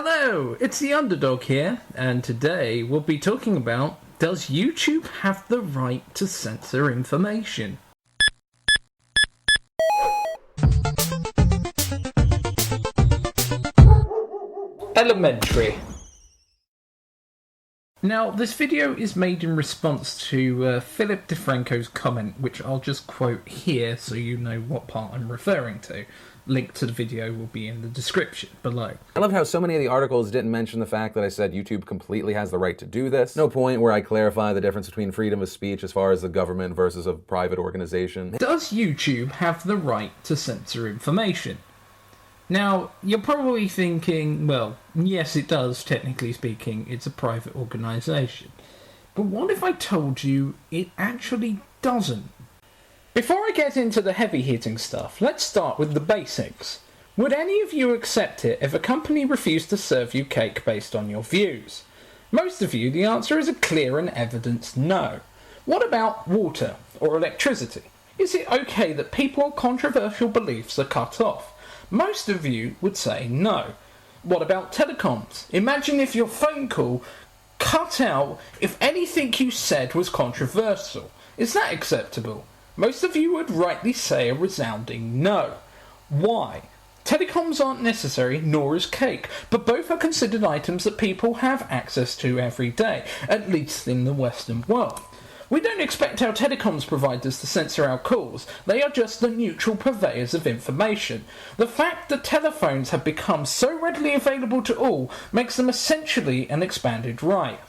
Hello, it's the Underdog here, and today we'll be talking about, does YouTube have the right to censor information? Elementary. Now, this video is made in response to Philip DeFranco's comment, which I'll just quote here so you know what part I'm referring to. Link to the video will be in the description below. I love how so many of the articles didn't mention the fact that I said YouTube completely has the right to do this. No point where I clarify the difference between freedom of speech as far as the government versus a private organization. Does YouTube have the right to censor information? Now, you're probably thinking, well, yes it does, technically speaking, it's a private organisation. But what if I told you it actually doesn't? Before I get into the heavy-hitting stuff, let's start with the basics. Would any of you accept it if a company refused to serve you cake based on your views? Most of you, the answer is a clear and evidenced no. What about water or electricity? Is it okay that people with controversial beliefs are cut off? Most of you would say no. What about telecoms? Imagine if your phone call cut out if anything you said was controversial. Is that acceptable? Most of you would rightly say a resounding no. Why? Telecoms aren't necessary, nor is cake, but both are considered items that people have access to every day, at least in the Western world. We don't expect our telecoms providers to censor our calls, they are just the neutral purveyors of information. The fact that telephones have become so readily available to all makes them essentially an expanded right.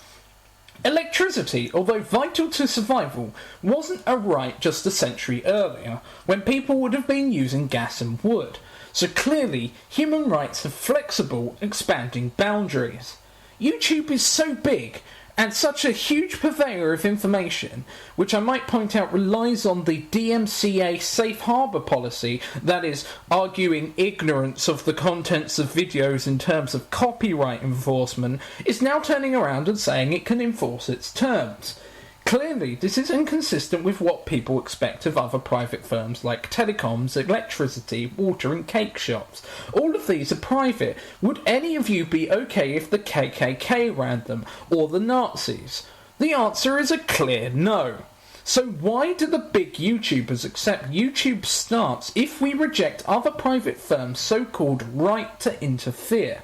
Electricity, although vital to survival, wasn't a right just a century earlier, when people would have been using gas and wood. So clearly, human rights have flexible, expanding boundaries. YouTube is so big, and such a huge purveyor of information, which I might point out relies on the DMCA safe harbour policy, that is, arguing ignorance of the contents of videos in terms of copyright enforcement, is now turning around and saying it can enforce its terms. Clearly, this is inconsistent with what people expect of other private firms like telecoms, electricity, water and cake shops. All of these are private. Would any of you be okay if the KKK ran them, or the Nazis? The answer is a clear no. So why do the big YouTubers accept YouTube's stance if we reject other private firms' so-called right to interfere?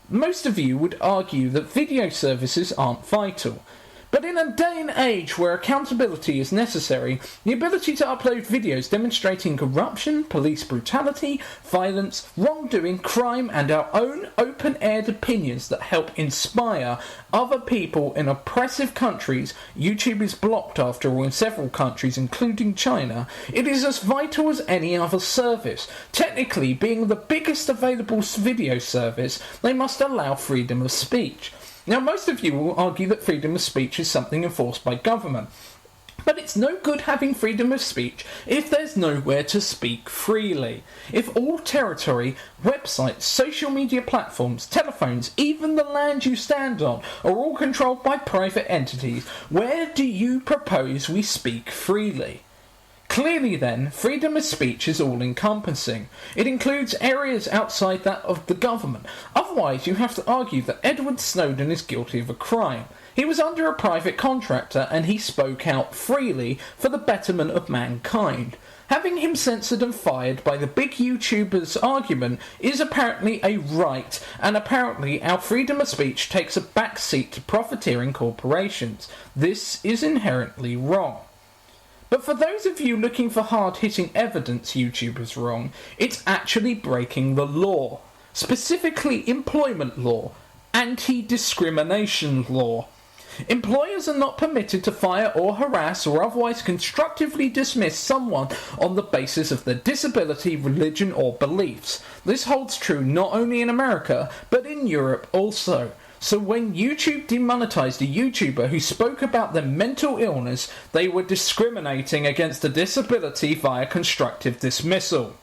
Most of you would argue that video services aren't vital. But in a day and age where accountability is necessary, the ability to upload videos demonstrating corruption, police brutality, violence, wrongdoing, crime, and our own open-aired opinions that help inspire other people in oppressive countries, YouTube is blocked after all in several countries including China, it is as vital as any other service. Technically, being the biggest available video service, they must allow freedom of speech. Now, most of you will argue that freedom of speech is something enforced by government. But it's no good having freedom of speech if there's nowhere to speak freely. If all territory, websites, social media platforms, telephones, even the land you stand on, are all controlled by private entities, where do you propose we speak freely? Clearly then, freedom of speech is all-encompassing. It includes areas outside that of the government. Otherwise, you have to argue that Edward Snowden is guilty of a crime. He was under a private contractor and he spoke out freely for the betterment of mankind. Having him censored and fired by the big YouTubers' argument is apparently a right, and apparently our freedom of speech takes a back seat to profiteering corporations. This is inherently wrong. But for those of you looking for hard-hitting evidence YouTube is wrong, it's actually breaking the law. Specifically employment law, anti-discrimination law. Employers are not permitted to fire or harass or otherwise constructively dismiss someone on the basis of their disability, religion or beliefs. This holds true not only in America, but in Europe also. So when YouTube demonetized a YouTuber who spoke about their mental illness, they were discriminating against a disability via constructive dismissal.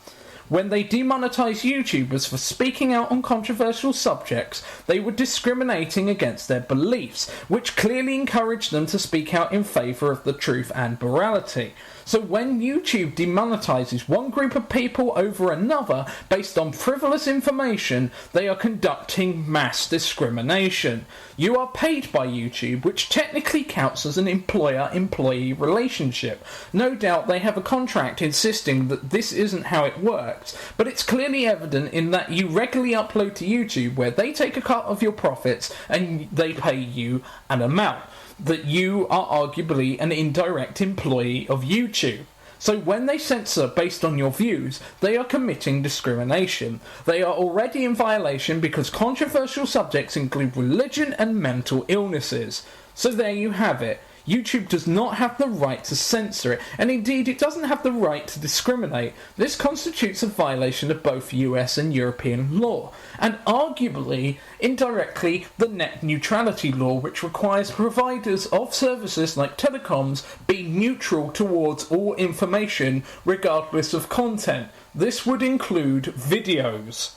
When they demonetized YouTubers for speaking out on controversial subjects, they were discriminating against their beliefs, which clearly encouraged them to speak out in favour of the truth and morality. So when YouTube demonetizes one group of people over another based on frivolous information, they are conducting mass discrimination. You are paid by YouTube, which technically counts as an employer-employee relationship. No doubt they have a contract insisting that this isn't how it works, but it's clearly evident in that you regularly upload to YouTube where they take a cut of your profits and they pay you an amount. That you are arguably an indirect employee of YouTube. So when they censor based on your views, they are committing discrimination. They are already in violation because controversial subjects include religion and mental illnesses. So there you have it. YouTube does not have the right to censor it, and indeed it doesn't have the right to discriminate. This constitutes a violation of both US and European law, and arguably, indirectly, the net neutrality law, which requires providers of services like telecoms be neutral towards all information, regardless of content. This would include videos.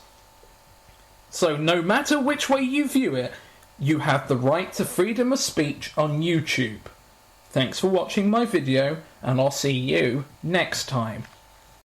So no matter which way you view it, you have the right to freedom of speech on YouTube. Thanks for watching my video, and I'll see you next time.